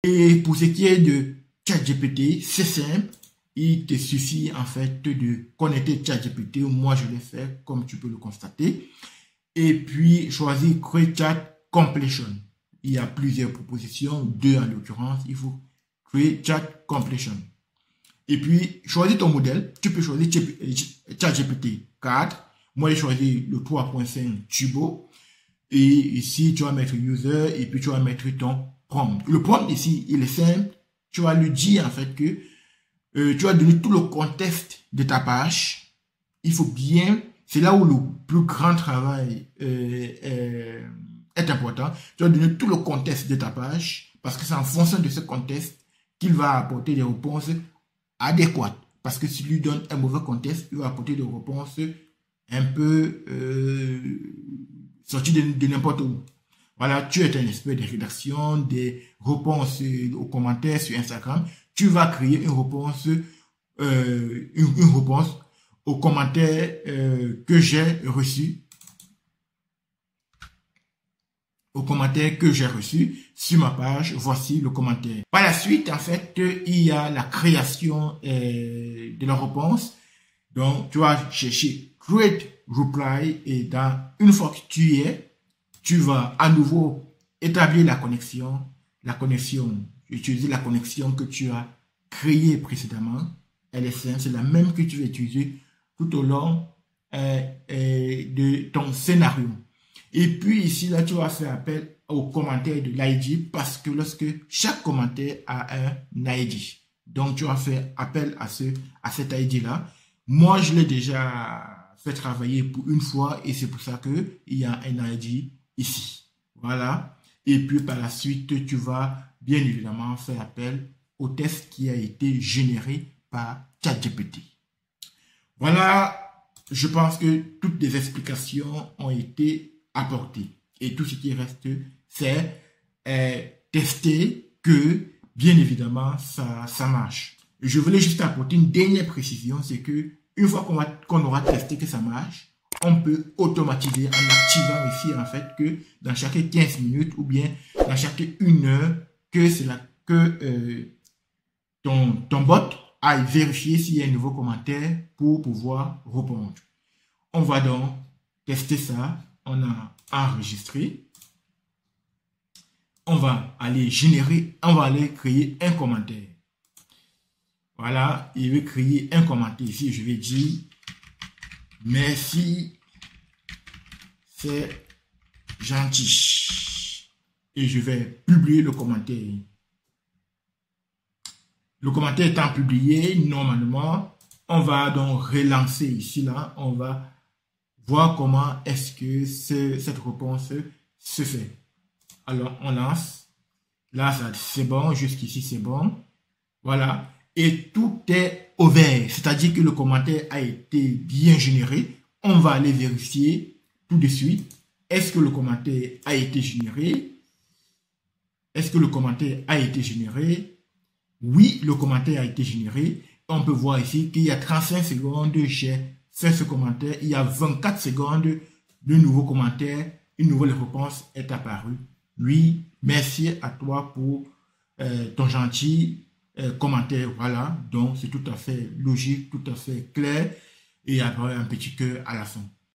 Et pour ce qui est de ChatGPT, c'est simple. Il te suffit en fait de connecter ChatGPT. Moi, je l'ai fait comme tu peux le constater. Et puis, choisir Create Chat Completion. Il y a plusieurs propositions, 2 en l'occurrence. Il faut Create Chat Completion. Et puis, choisis ton modèle. Tu peux choisir ChatGPT 4. Moi, j'ai choisi le 3.5 Turbo. Et ici, tu vas mettre user et puis tu vas mettre ton prompt. Le prompt ici, il est simple. Tu vas lui dire en fait que tu vas donner tout le contexte de ta page. Il faut bien, c'est là où le plus grand travail est important. Tu vas donner tout le contexte de ta page parce que c'est en fonction de ce contexte qu'il va apporter des réponses adéquates. Parce que si tu lui donnes un mauvais contexte, il va apporter des réponses un peu sorties de n'importe où. Voilà, tu es un expert de rédaction, des réponses aux commentaires sur Instagram. Tu vas créer une réponse aux commentaires que j'ai reçus. Aux commentaires que j'ai reçus sur ma page. Voici le commentaire. Par la suite, en fait, il y a la création de la réponse. Donc, tu vas chercher Create Reply et une fois que tu y es, tu vas à nouveau établir la connexion. Utiliser la connexion que tu as créée précédemment. Elle est simple, c'est la même que tu vas utiliser tout au long de ton scénario. Et puis ici, là, tu vas faire appel au commentaire de l'ID parce que lorsque chaque commentaire a un ID. Donc, tu vas faire appel à cet ID-là. Moi, je l'ai déjà fait travailler pour une fois et c'est pour ça qu'il y a un ID ici. Voilà. Et puis, par la suite, tu vas bien évidemment faire appel au test qui a été généré par ChatGPT. Voilà. Je pense que toutes les explications ont été apportées. Et tout ce qui reste, c'est tester que, bien évidemment, ça marche. Je voulais juste apporter une dernière précision, c'est que une fois qu'on aura testé que ça marche, on peut automatiser en activant ici, en fait, que dans chaque 15 minutes ou bien dans chaque 1 heure, que ton bot aille vérifier s'il y a un nouveau commentaire pour pouvoir répondre. On va donc tester ça. On a enregistré. On va aller créer un commentaire. Voilà, il veut créer un commentaire ici. Je vais dire merci, c'est gentil. Et je vais publier le commentaire. Le commentaire étant publié, normalement, on va donc relancer ici, là. On va voir comment est-ce que cette réponse se fait. Alors, on lance. Là, c'est bon. Jusqu'ici, c'est bon. Voilà. Et tout est au vert. C'est-à-dire que le commentaire a été bien généré. On va aller vérifier tout de suite. Est-ce que le commentaire a été généré? Est-ce que le commentaire a été généré? Oui, le commentaire a été généré. On peut voir ici qu'il y a 35 secondes, j'ai fait ce commentaire. Il y a 24 secondes, le nouveau commentaire, une nouvelle réponse est apparue. Oui, merci à toi pour ton gentil commentaire. Voilà, donc c'est tout à fait logique, tout à fait clair. Et après un petit cœur à la fin.